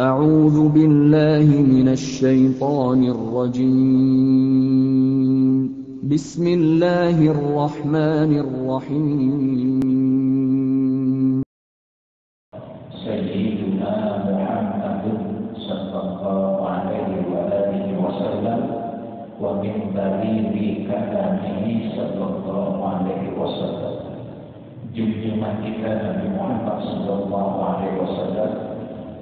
أعوذ بالله من الشيطان الرجيم بسم الله الرحمن الرحيم سيدنا محمد صلى الله عليه وآله وسلم ومن بليغ كلامه صلى الله عليه وسلم junjungan kita Nabi Muhammad sallallahu alaihi wasallam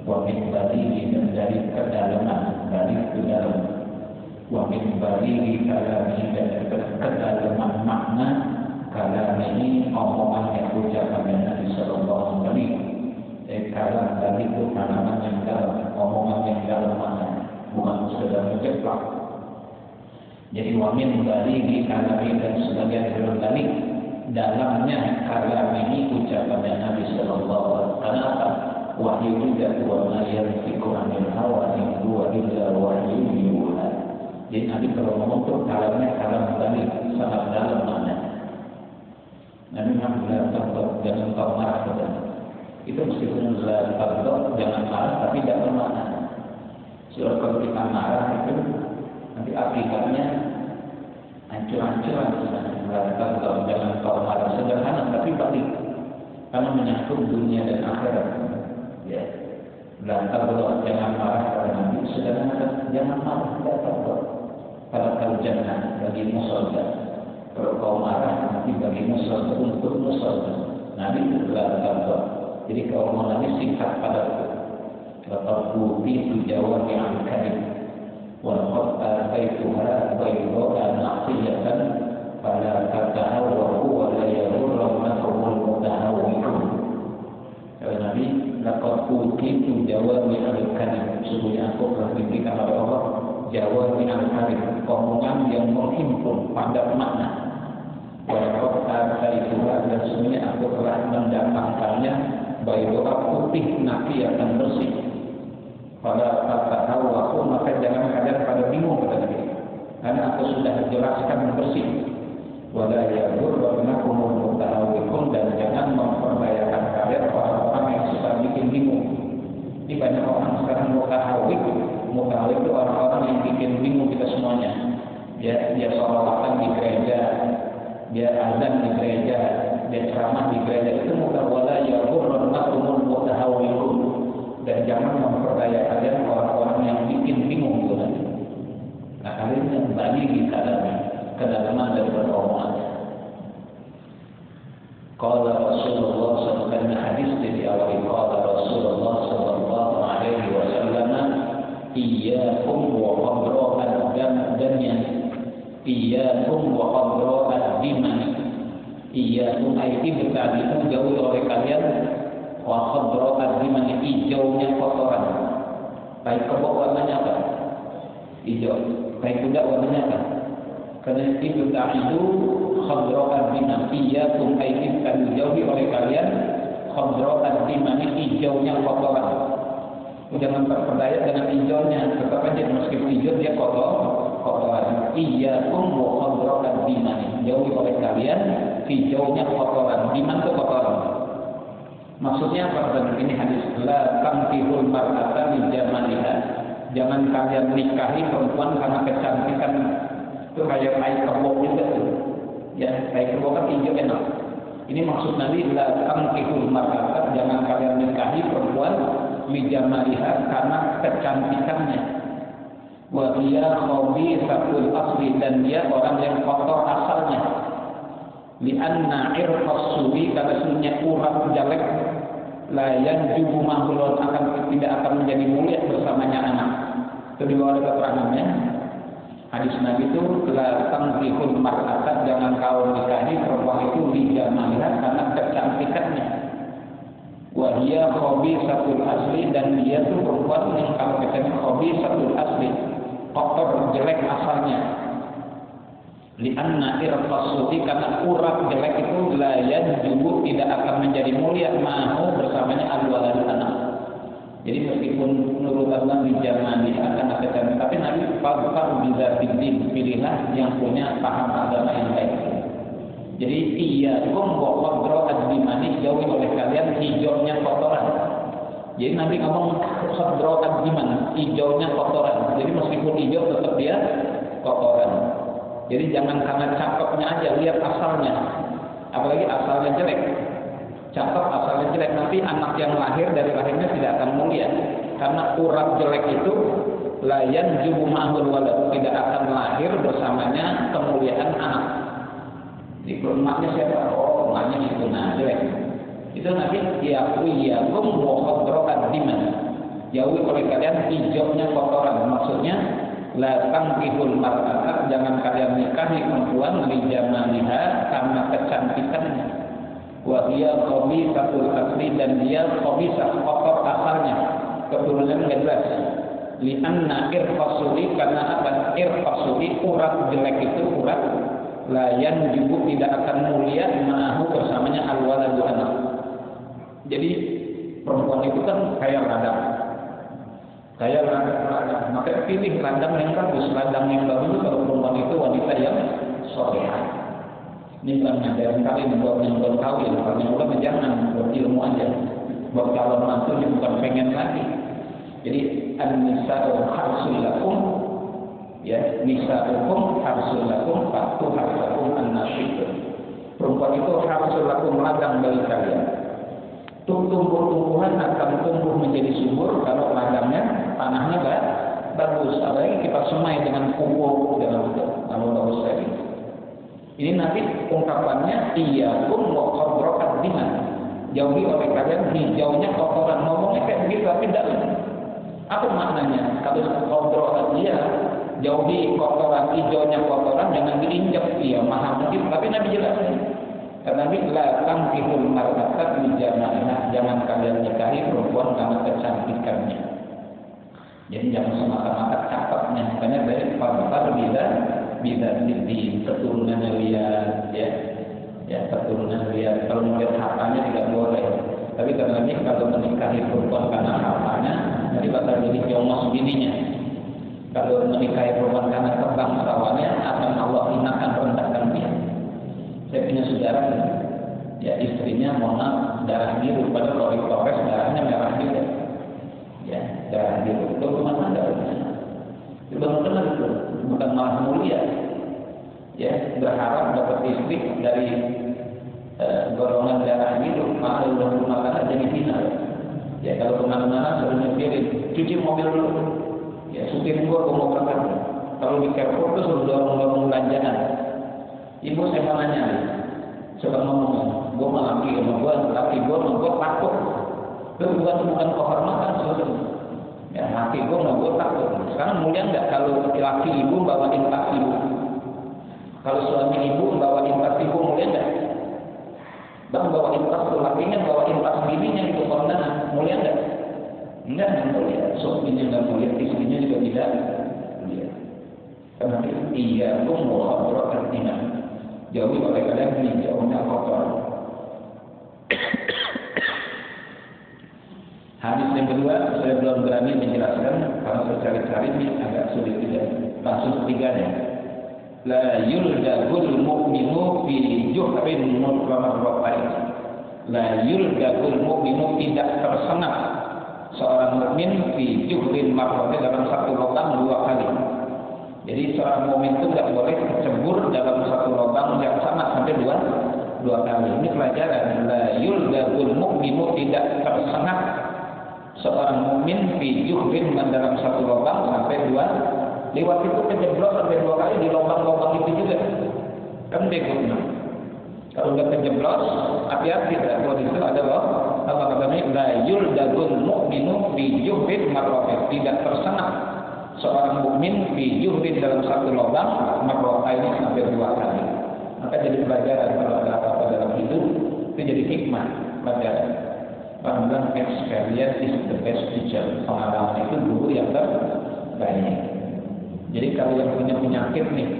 wa min balighi dan dari kedalaman dari kedalam wa min balighi kalamihi dan kedalaman makna kalam ini omongan yang ucapan Nabi sallallahu alaihi wasallam kalam dari itu kalaman yang dalam omongan yang dalam makna bukan sekedar menjeplak. Jadi wa min balighi kalamihi dan sebagian berbalik dalamnya kalam ini ucapan Nabi sallallahu alaihi wasallam. Kenapa? Wahyu juga wa ma yantiqu 'anil hawa in huwa illa wahyun yuha. Jadi Nabi kalau ngomong tuh kalamnya kalam balik sangat dalam makna. Nabi Muhammad jangan kau marah kepada itu meskipun jangan marah tapi tidak bermakna. Sebab kalau kita marah itu nanti akibatnya hancur-hancuran sebenarnya. Jangan kau marah sederhana tapi balik karena menyangkut dunia dan akhirat. Ya, kalau jangan marah pada Nabi sederhana, jangan marah pada kalau jangan bagi musalda. Kalau kau marah nanti bagi musalda untuk musalda. Nabi kalau jadi kalau mau Nabi singkat pada bapak bukti itu jawab yang karim. Wal ataituha bayda naqiyatan fala tatahawwa wa la yurrannakum mutahawwikun. Ya Nabi, laqad utitu jawami al-kalim. Sesungguhnya aku telah diberikan oleh Allah jawami al-kalim, omongan yang menghimpun padat makna. Wal ataituha dan sesungguhnya aku telah mendatangkannya bayda putih naqiyatan bersih. Pada tatahawwa maka jangan kalian pada bingung kata Nabi. Karena aku sudah jelaskan bersih. Wala yadurrunakumul mutahawwikun dan jangan memperdayakan kalian orang-orang yang suka bikin bingung. Ini banyak orang sekarang mutahawwik itu orang-orang yang bikin bingung kita semuanya. Dia sholawatan di gereja, dia azan di gereja, dia ceramah di gereja, itu wala yadurrunakumul mutahawwikun. Dan jangan memperdaya kalian orang-orang yang bikin bingung itu nanti. Nah kalian yang balik di kedalaman daripada omongannya. Qala Rasulullah sallallahu alaihi hadis di awal qala Rasulullah sallallahu alaihi wasallam iyyakum wa qadra'ad damnya iyyakum wa qadra'ad dimani iyyakum ay ibtadi'u jauh oleh kalian wa qadra'ad dimani hijaunya kotoran. Baik kebok warnanya apa? Hijau. Baik kuda warnanya apa? Karena itu ta'idu khadra'ad dimaniyatum aidin kan dijauhi oleh kalian khadra'ad dimani hijaunya kotoran. Jangan terperdaya dengan hijaunya, tetap aja meskipun hijau dia kotoran. Iyyakum wa khadra'ad dimani, jauhi oleh kalian hijaunya kotoran. Diman itu kotoran. Maksudnya apa? Ini hadis la tamtihul mar'ata li jamaliha. Jangan kalian nikahi perempuan karena kecantikan. Itu kayak air kebok juga tuh. Ya, air kebok kan hijau enak. Ini maksud Nabi la tamtihul mar'ata, jangan kalian nikahi perempuan li jamaliha karena kecantikannya. Wa hiya khabithatul asli, dan dia orang yang kotor asalnya. Lianna irqas suwi, karena sunnya urat jelek layan jubu mahulun tidak akan menjadi mulia bersamanya anak. Itu dibawa ada keterangannya. Hadis Nabi itu la tanqihul mar'ata, jangan kau nikahi perempuan itu li jamaliha karena kecantikannya. Wa hiya khabithatul asli, dan dia itu perempuan yang kalau katanya khabithatul asli, kotor jelek asalnya. Lianna irqasuti, karena urat jelek itu layan jubu tidak akan menjadi mulia mahu bersamanya al-walad anak. Jadi meskipun menurut Allah di zaman ini akan ada cantik, tapi Nabi fakar bisa pilihlah yang punya paham agama yang baik. Jadi iyyakum wa qadra'ad dimani, jauhi oleh kalian hijaunya kotoran. Jadi Nabi ngomong khadro'at diman, hijaunya kotoran. Jadi meskipun hijau tetap dia kotoran. Jadi jangan karena cakepnya aja, lihat asalnya. Apalagi asalnya jelek. Cakep asalnya jelek, nanti anak yang lahir dari rahimnya tidak akan mulia. Karena urat jelek itu layan jubu ma'hul walad, tidak akan lahir bersamanya kemuliaan anak. Di emaknya siapa? Oh, emaknya itu jelek. Itu nanti yakum wa khadro'at diman. Jauhi oleh kalian hijaunya kotoran. Maksudnya la tangkihul mar'ata, jangan kalian nikahi perempuan li jamaliha karena kecantikannya. Wa hiya khabisatul asli, dan dia khabisah, kotor asalnya. Keturunannya enggak jelas. Li anna irfasuli, karena apa? Irfasuli, urat jelek itu urat layan juga tidak akan mulia ma'ahu bersamanya al-waladu anak. Jadi perempuan itu kan kayak ladang. Maka pilih ladang yang bagus. Ladang yang bagus itu kalau perempuan itu wanita yang solehah. Ini bukan ngajarin kalian buat yang belum kawin. Kalau yang belum jangan buat ilmu aja. Buat calon mantu yang bukan pengen lagi. Jadi an-nisa'u harsul lakum, ya, nisa'ukum harsul lakum, fatu harsakum an-nasib. Perempuan itu harsul lakum, ladang bagi kalian. Tumbuh-tumbuhan akan tumbuh menjadi subur kalau ladangnya, tanahnya bagus. Apalagi kita semai dengan pupuk, dengan kalau bagus tadi. Ini nanti ungkapannya iyyakum wa khadro'at diman. Jauhi oleh kalian hijaunya kotoran. Ngomongnya kayak begitu tapi dalam. Apa maknanya? Kalau khadro'at dia jauhi kotoran, hijaunya kotoran, jangan diinjak. Iya, mahal mungkin, tapi Nabi jelasin. Karena Nabi la tangkihul mar'ata li jamaliha, jangan kalian nikahi perempuan karena kecantikannya. Jadi jangan semata-mata cakepnya. Makanya dari fadfar bila di keturunannya lihat, ya keturunan lihat. Kalau melihat hartanya tidak boleh. Tapi karena Nabi kalau menikahi perempuan karena hartanya, jadi bakal jadi jongos bininya. Kalau menikahi perempuan karena kebangsawannya, akan Allah hinakan, rendahkan dia. Saya punya saudara, ya istrinya mohon darah biru, pada Polres darahnya merah biru, ya darah biru. Itu kemana darahnya? Itu benar itu, bukan malah mulia. Ya berharap dapat istri dari golongan darah biru, malah rumah tangga jadi hina. Ya kalau kemana-mana suruh nyepirin, cuci mobil dulu. Ya supir gua mau berangkat. Kalau di Carrefour itu suruh dorong belanjaan. Ibu saya mau nanya, coba ngomong, gue mau laki gue takut. Itu bukan kehormatan sebetulnya. Ya laki gue mau gue takut. Sekarang mulia nggak kalau laki ibu bawain tas ibu? Kalau suami ibu bawain tas ibu mulia nggak? Bang bawain tas lakinya, bawain tas bininya itu kondangan, mulia nggak? Enggak mulia. Suaminya nggak mulia, istrinya juga tidak mulia. Karena iya, gue mau khadro'at diman. Jauhi oleh kalian hijaunya kotor. Hadis yang kedua saya belum berani menjelaskan karena saya cari-cari ini agak sulit juga. Langsung ketiganya. La yuldagul mu'minu fi juhrin mutlamarrotain. La yuldagul mu'minu, tidak tersengat seorang mukmin fi juhrin marrotain, dalam satu lubang dua kali. Jadi seorang mukmin itu tidak boleh kecebur dalam satu lubang yang sama sampai dua kali. Ini pelajaran. La yuldagul mu'minu, tidak tersengat seorang mukmin fi juhrin, dalam satu lubang sampai dua. Lewat itu kejeblos sampai dua kali di lubang-lubang itu juga. Kan begini. Kalau udah kejeblos, hati-hati. Kalau itu ada apa katanya? La yuldagul mu'minu fi juhrin marrotain, tidak tersengat seorang mukmin fi juhrin, dalam satu lubang marrotain sampai dua kali. Maka jadi pelajaran kalau ada apa-apa dalam hidup itu jadi hikmah pelajaran. Panggilan experience is the best teacher. Pengalaman itu guru yang terbaik. Jadi kalau yang punya penyakit nih,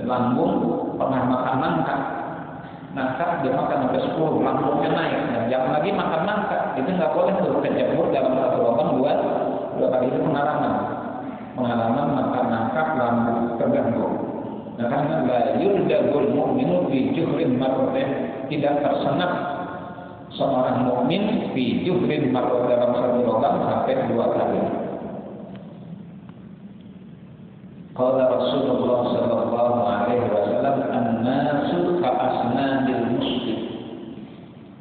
lambung pernah makan nangka dia makan sampai 10, lambungnya naik. Nah, jangan lagi makan nangka, itu nggak boleh tuh kecebur dalam satu lubang dua kali. Itu pengalaman makan nangka lambung terganggu. Nah, karena la yuldagul mu'minu fi juhrin marrotain, tidak tersengat seorang mukmin fi juhrin marot dalam satu lubang sampai 2 kali. Qala Rasulullah sallallahu alaihi wasallam an-nasu ka'asnanil muslim.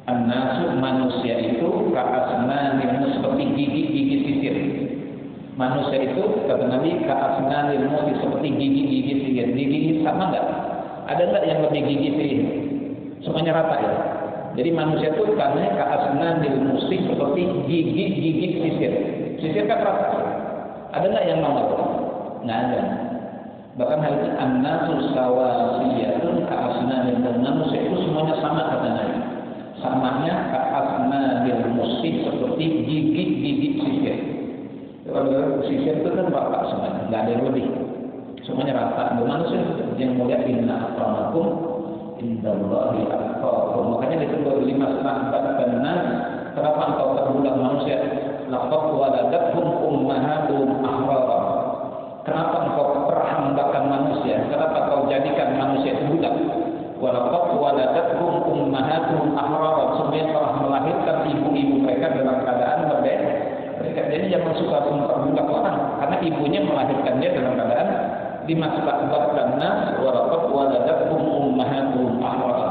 An-nasu manusia itu ka'asnanil seperti gigi-gigi sisir. Manusia itu kata Nabi ka'asnanil muslim seperti gigi-gigi sisir. Gigi sama enggak? Ada enggak yang lebih gigi sisir? Semuanya rata ya. Jadi manusia itu karena ka'asnanil muslim seperti gigi-gigi sisir. Sisir kan rata. Ada enggak yang nomor? Nggak ada. Bahkan hal ini an-nasu sawasiyatun ka'asnanil muslim. Manusia itu semuanya sama kata Nabi. Samanya ka'asnanil muslim seperti gigi-gigi sisir. Kalau sisir itu kan bapak semuanya, nggak ada yang lebih. Semuanya rata. Manusia yang mulia inna akramakum indallahi atqakum. Makanya disebut 5 sahabat dan nas. Kenapa engkau terbudak manusia? Laqad waladathum ummahatuhum ahrara. Kenapa engkau perhambakan manusia? Kenapa kau jadikan manusia itu budak? Walaqad waladathum ummahatuhum ahrara. Sebenarnya telah melahirkan ibu-ibu mereka dalam keadaan merdeka. Jadi jangan suka memperbudak orang, karena ibunya melahirkan dia dalam keadaan dimasbahkan nas walaqad waladathum ummahatuhum ahrara.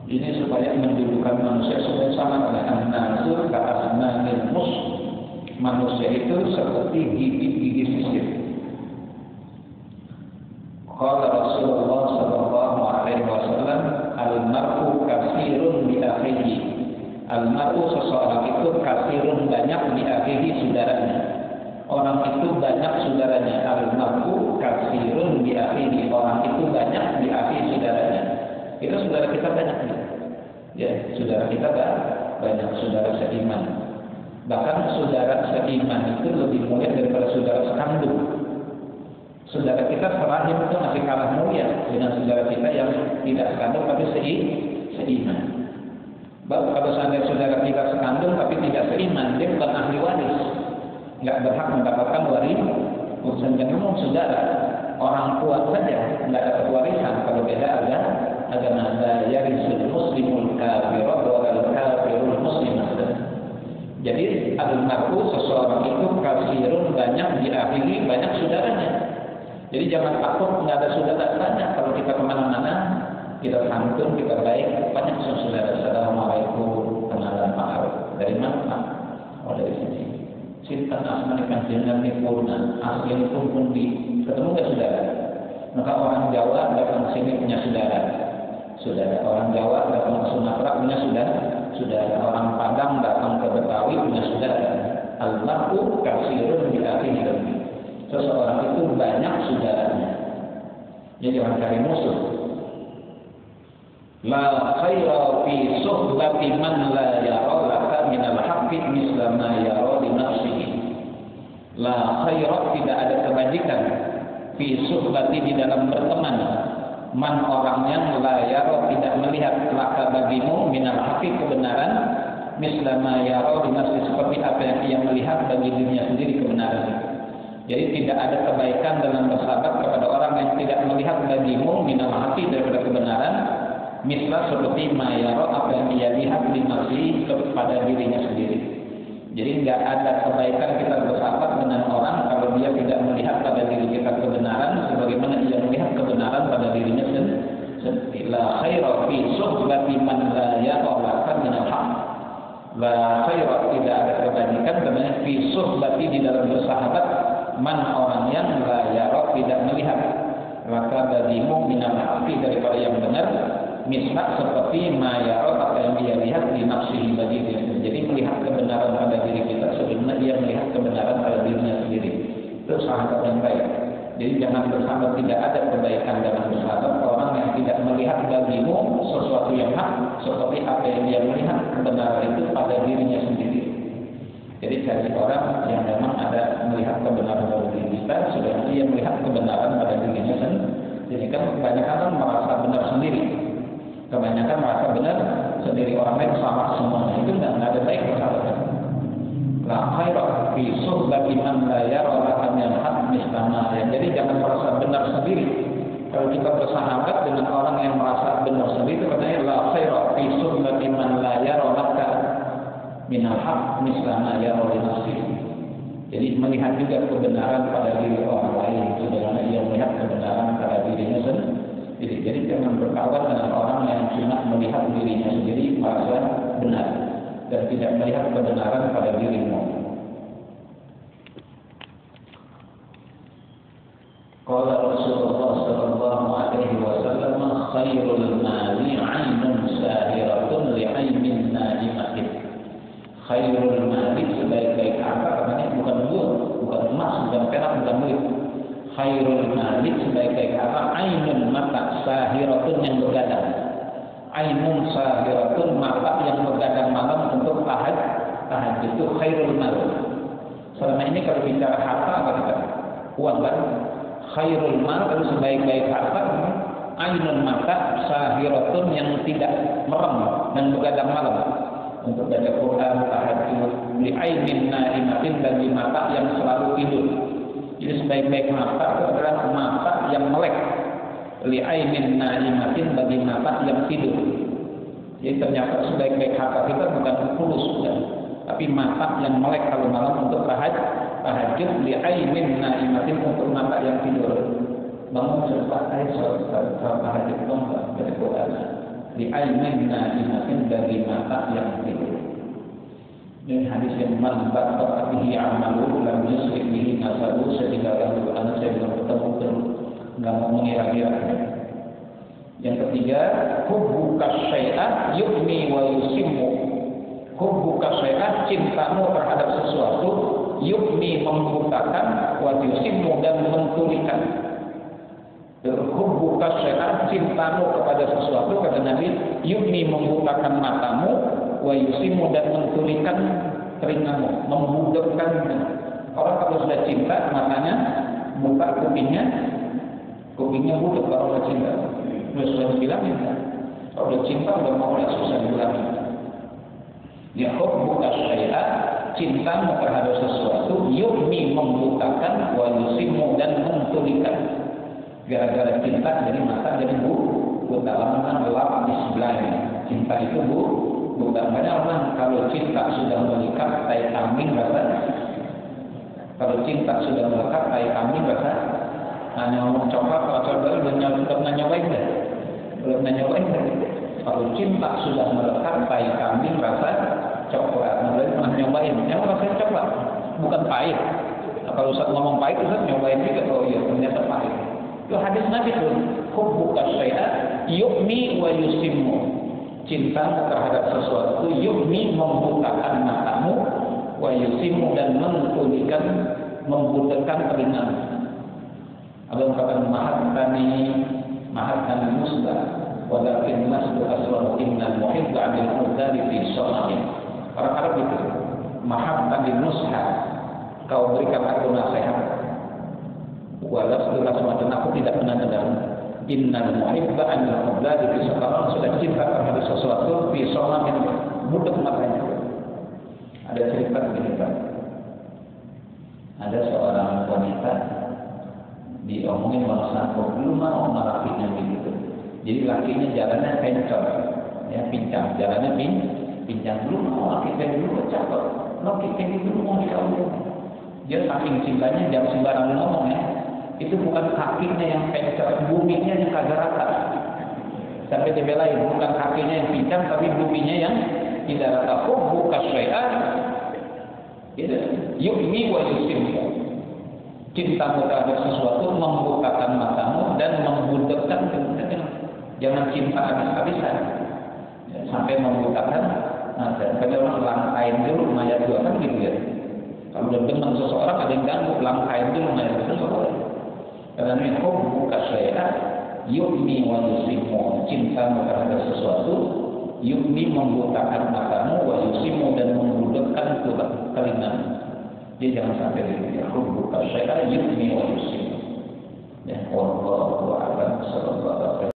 Ini supaya mendudukan manusia supaya sama dengan an-nasu ka'asnanil muslim. Manusia itu seperti gigi-gigi sisir. Qala Rasulullah sallallahu alaihi wasallam al-mar'u katsirun bi akhihi. Al-mar'u seseorang itu katsirun banyak bi akhihi saudaranya. Orang itu banyak saudaranya. Al-mar'u katsirun bi akhihi. Orang itu banyak bi akhihi saudaranya. Itu saudara kita banyak. Ya, saudara kita banyak saudara seiman. Bahkan saudara seiman itu lebih mulia daripada saudara sekandung. Saudara kita serahim itu masih kalah mulia dengan saudara kita yang tidak sekandung tapi seiman. Bahkan kalau seandainya saudara kita sekandung tapi tidak seiman, dia bukan ahli waris, nggak berhak mendapatkan waris. Urusan jangan saudara, orang tua saja nggak dapat warisan. Kalau beda agama yarisul muslimul kafirat wal kafirul muslimat. Jadi al-mar'u seseorang itu kasirun banyak diakhiri banyak saudaranya. Jadi jangan takut nggak ada saudara banyak. Kalau kita kemana-mana kita santun, kita baik, banyak saudara. Assalamualaikum, kenalan Pak. Dari mana Pak? Oh dari sini. Sintan asmanikan jenengan nipurna asli pun di ketemu nggak saudara? Maka orang Jawa datang ke sini punya saudara. Orang Jawa datang ke Sumatera punya saudara. Orang Padang datang ke Betawi punya saudara. Al-mar'u katsirun bi akhihi. Seseorang itu banyak saudaranya. Jadi jangan cari musuh. La khaira fi suhbati man la yara laka min al-haqqi misla ma yara li nafsihi. La khaira, tidak ada kebajikan fi suhbati, di dalam berteman, man orang yang la yara, tidak melihat laka bagimu min al-haqqi, kebenaran, misla ma yara li nafsihi, seperti apa yang ia melihat bagi dirinya sendiri kebenaran itu. Jadi tidak ada kebaikan dalam bersahabat kepada orang yang tidak melihat bagimu min al-haqqi, daripada kebenaran, mislah seperti mayaro, apa yang dia lihat di nafsi kepada dirinya sendiri. Jadi tidak ada kebaikan kita bersahabat dengan orang kalau dia tidak melihat pada diri kita kebenaran sebagaimana ia melihat kebenaran pada dirinya sendiri. La khaira fi suhbati man la yara min al-haq. La khaira, tidak ada kebajikan sebenarnya fi suhbati, di dalam bersahabat, man orang yang la yara, tidak melihat maka bagimu min al-haq, daripada yang benar, misal seperti mayaro, apa yang dia lihat di nafsihi bagi dia. Jadi melihat kebenaran pada diri kita sebelumnya dia melihat kebenaran pada dirinya sendiri. Itu sahabat yang baik. Jadi jangan bersahabat, tidak ada kebaikan dalam bersahabat orang yang tidak melihat bagimu sesuatu yang hak seperti apa yang dia melihat kebenaran itu pada dirinya sendiri. Jadi cari orang yang memang ada melihat kebenaran pada diri kita sebelum dia melihat kebenaran pada dirinya sendiri. Jadi kan kebanyakan orang merasa benar sendiri. Kebanyakan merasa benar sendiri, orang lain salah semua. Itu tidak ada baik persahabatan. La khaira fi suhbati man la yara laka min al-haq mislama. Jadi jangan merasa benar sendiri. Kalau kita bersahabat dengan orang yang merasa benar sendiri, katanya la khaira fi sunnati man la yara laka minal haq mislama yara li nafsihi. Jadi melihat juga kebenaran pada diri orang lain, sebagaimana ia melihat kebenaran pada dirinya sendiri. Jadi jangan berkawan dengan orang yang cuma melihat dirinya sendiri merasa benar dan tidak melihat kebenaran pada dirimu. Qala Rasulullah sallallahu alaihi wasallam khairul mali 'ainun sahiratun li'aynin na'imatin. Khairul mali sebaik-baik harta, katanya bukan uang, bukan emas, bukan perak, bukan duit. Khairul mali sebaik-baik harta 'ainun mata sahiratun yang begadang. 'Ainun sahiratun mata yang begadang malam untuk tahajud itu khairul mali. Selama ini kalau bicara harta apa kita? Uang kan? Khairul mal itu sebaik-baik harta, ainun mata sahiratun yang tidak merem dan begadang malam untuk baca Quran, tahajud, li ainin naimatin bagi mata yang selalu tidur. Jadi sebaik-baik mata itu adalah mata yang melek, li ainin naimatin bagi mata yang tidur. Jadi ternyata sebaik-baik harta kita bukan fulus, bukan, tapi mata yang melek kalau malam untuk tahajud, li ainin naimatin untuk mata yang tidur. Bangun cepat salat tahajud dong, baca Quran. Li ainin naimatin dari mata yang tidur. Ini hadis yang man batta bihi amalu lam yusrik bihi nasabu, sehingga anak saya belum ketemu terus nggak mau mengira-ngira. Yang ketiga, hubbuka syai'ah yu'mi wa yusimmu. Hubbuka syai'ah, cintamu terhadap sesuatu, yu'mi membutakan, wa yusimmu dan mentulikan. Hubbuka syai'ah, cintamu kepada sesuatu, kata Nabi, yu'mi membutakan matamu, wa yusimmu dan mentulikan telingamu, membudekkan. Orang kalau sudah cinta, matanya buka, kupingnya budek kalau sudah cinta. Sudah dibilangin kan? Kalau udah cinta udah mau lah, susah dibilangin. Ya hubbuka syai'ah, cintamu terhadap sesuatu, yu'mi membutakan, wa yusimmu dan mentulikan. Gara-gara cinta jadi mata jadi buta. Lama gelap di sebelahnya. Cinta itu buta. Banyak orang kalau cinta sudah melekat tai kambing rasa. Kalau cinta sudah melekat tai kambing rasa. Hanya ngomong coklat, kalau baru belum pernah nyobain deh. Belum pernah nyobain deh. Kalau cinta sudah melekat tai kambing rasa coklat. Belum pernah nyobain. Yang rasanya coklat, bukan pahit. Nah, kalau Ustaz ngomong pahit, Ustaz nyobain juga. Oh iya, ternyata pahit. Itu hadis Nabi itu. Hubbuka syai'ah yu'mi wa yusimmu. Cintamu terhadap sesuatu yu'mi membutakan matamu, wa yusimmu dan mentulikan, membudekkan telingamu. Ada ungkapan mahattani musbah walakin nasbu aslahu innal muhibba bil mudari fi sholatin. Orang Arab itu mahattani nusha, kau berikan aku nasihat, walasdu asmatan, aku tidak pernah dengar. Innal muhibba bil mudari fi sholatin, sudah cinta terhadap sesuatu fi sholatin, budek matanya. Ada cerita begini Pak. Ada seorang wanita diomongin bahasa belum mau sama lakinya begitu. Jadi lakinya jalannya pencor, ya pincang, jalannya pincang. Belum mau laki saya dulu cakep, laki saya dulu mau dikawin. Dia saking cintanya jangan sembarangan ngomong ya. Itu bukan kakinya yang pencor, buminya yang kagak rata. Sampai dibelain, bukan kakinya yang pincang, tapi buminya yang tidak rata. Hubbuka syai'ah yu'mi wa yusimmu. Cintamu terhadap sesuatu membukakan matamu dan membudekkan. Jangan cinta habis-habisan ya, sampai membutakan mata. Kalau orang langkain dulu mayat dua kan gitu ya. Kalau udah demen seseorang ada yang ganggu, langkain dulu mayat dua. Karena ini hubbuka syai'ah yu'mi wa yusimmu. Cintamu terhadap sesuatu yu'mi membutakan matamu, wa yusimmu dan membudekkan telingamu. Jadi jangan sampai dia hubbuka syai'ah yu'mi wa yusimmu. Ya, wallahu a'lam.